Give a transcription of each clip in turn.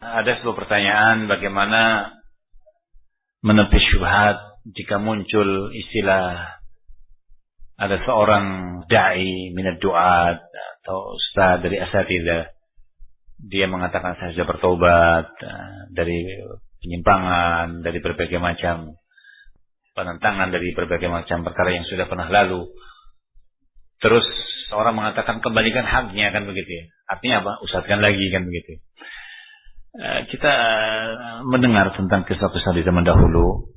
Ada sebuah pertanyaan, bagaimana menepis syubhat jika muncul istilah ada seorang da'i minad du'at atau ustaz dari asatidzah, dia mengatakan saya sudah bertobat dari penyimpangan, dari berbagai macam penentangan, dari berbagai macam perkara yang sudah pernah lalu. Terus orang mengatakan kembalikan haknya, kan begitu ya. Artinya apa? Ustazkan lagi, kan begitu. Kita mendengar tentang kisah-kisah di zaman dahulu,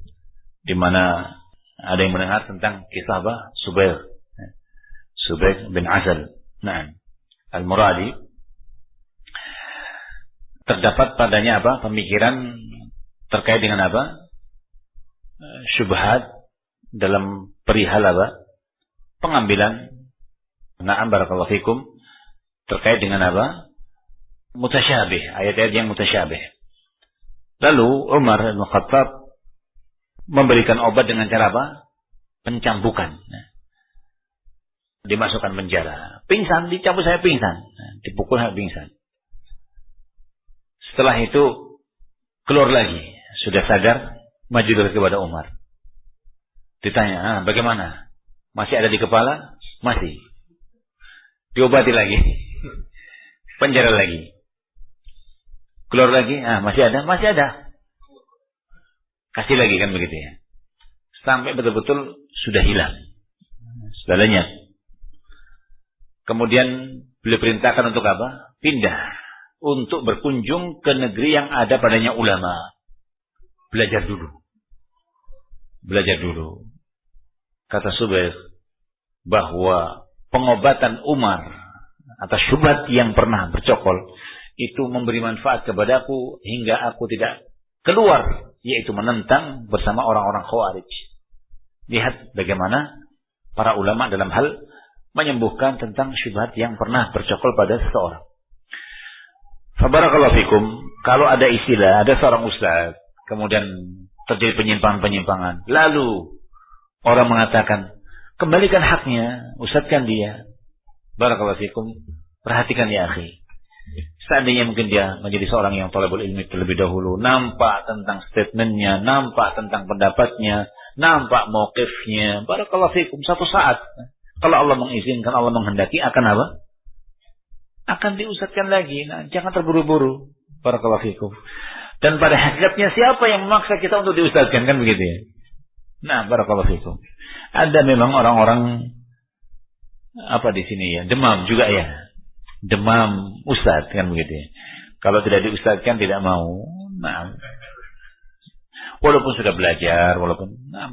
di mana ada yang mendengar tentang kisah apa? Subair bin Azal, Al-Muradi. Terdapat padanya apa? Pemikiran terkait dengan apa? Syubhat dalam perihal apa? Pengambilan, barakallahu fikum, terkait dengan apa? Mutasyabih, ayat-ayat yang mutasyabih. Lalu Umar bin Khattab memberikan obat dengan cara apa? Pencambukan. Dimasukkan penjara. Pingsan, dicambuk saya pingsan. Dipukul saya pingsan. Setelah itu keluar lagi, sudah sadar, maju lagi kepada Umar. Ditanya, bagaimana? Masih ada di kepala? Masih. Diobati lagi. Penjara lagi. Keluar lagi, masih ada? Masih ada. Kasih lagi, kan begitu ya. Sampai betul-betul sudah hilang. Sudah lenyap. Kemudian beliau perintahkan untuk apa? Pindah. Untuk berkunjung ke negeri yang ada padanya ulama. Belajar dulu. Belajar dulu. Kata Subair, bahwa pengobatan Umar atas syubhat yang pernah bercokol itu memberi manfaat kepadaku hingga aku tidak keluar, yaitu menentang bersama orang-orang Khawarij. Lihat bagaimana para ulama dalam hal menyembuhkan tentang syubhat yang pernah bercokol pada seseorang. Fabarakallahu fikum, kalau ada istilah, ada seorang ustaz, kemudian terjadi penyimpangan-penyimpangan, lalu orang mengatakan, kembalikan haknya, ustazkan dia. Barakallahu fikum, perhatikan ya akhi. Seandainya mungkin dia menjadi seorang yang thalabul ilmi terlebih dahulu, nampak tentang statementnya, nampak tentang pendapatnya, nampak mauqifnya, barakallahu fikum, satu saat kalau Allah mengizinkan, Allah menghendaki, akan apa? Akan diustazkan lagi. Jangan terburu-buru, barakallahu fikum. Dan pada hakikatnya siapa yang memaksa kita untuk diustazkan, kan begitu ya? Barakallahu fikum. Ada memang orang-orang apa di sini ya, demam juga ya. Demam ustaz, kan begitu ya. Kalau tidak diustazkan tidak mau. Walaupun sudah belajar,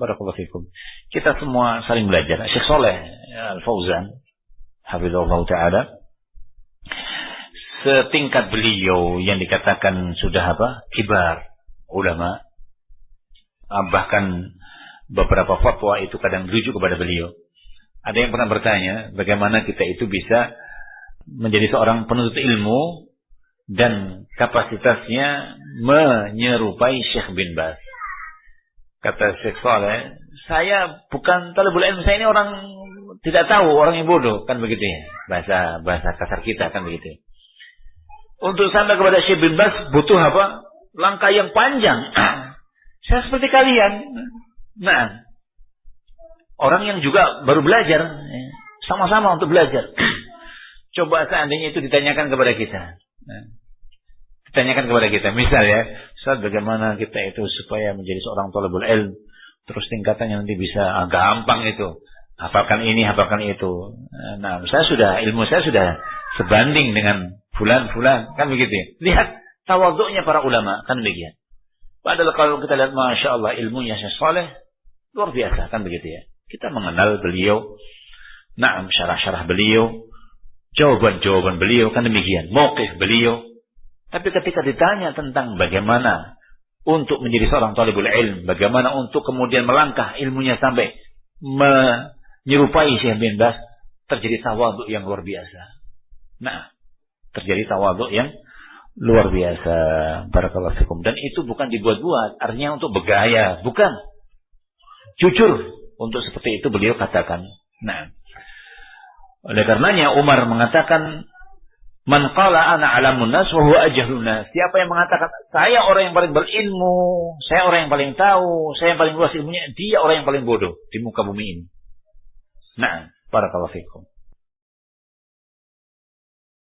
barakallahu fikum. Kita semua saling belajar. Syekh Saleh Al-Fauzan hafizahullah taala, setingkat beliau yang dikatakan sudah apa? Kibar ulama. Bahkan beberapa fatwa itu kadang merujuk kepada beliau. Ada yang pernah bertanya, bagaimana kita itu bisa menjadi seorang penuntut ilmu dan kapasitasnya menyerupai Syekh bin Baz. Kata Syekh Saleh, saya bukan talibul ilmu, saya ini orang tidak tahu, orang yang bodoh, kan begitu ya. Bahasa kasar kita, kan begitu. Untuk sampai kepada Syekh bin Baz butuh apa? Langkah yang panjang. Saya seperti kalian. Orang yang juga baru belajar, sama-sama untuk belajar. Coba seandainya itu ditanyakan kepada kita. Ditanyakan kepada kita. Misal ya, Ustaz, bagaimana kita itu supaya menjadi seorang thalabul ilm, terus tingkatannya nanti bisa gampang itu. Hafalkan ini, hafalkan itu. Ilmu saya sudah sebanding dengan fulan-fulan, kan begitu ya. Lihat tawadhu'nya para ulama, kan begitu. Padahal kalau kita lihat, Masya Allah, ilmunya Syekh Saleh luar biasa, kan begitu ya. Kita mengenal beliau, syarah-syarah beliau, jawaban-jawaban beliau, kan demikian, mauqif beliau. Tapi ketika ditanya tentang bagaimana untuk menjadi seorang thalibul ilm, bagaimana untuk kemudian melangkah ilmunya sampai menyerupai Syekh bin Baz, terjadi tawadhu yang luar biasa. Terjadi tawadhu yang luar biasa. Barakallahu fikum. Dan itu bukan dibuat-buat, artinya untuk bergaya, bukan. Jujur untuk seperti itu beliau katakan. Oleh karenanya Umar mengatakan, Man qala ana alamun nas wa huwa ajhlun nas. Siapa yang mengatakan saya orang yang paling berilmu, saya orang yang paling tahu, saya yang paling luas ilmunya, dia orang yang paling bodoh di muka bumi ini. Nah, barakallahu fikum.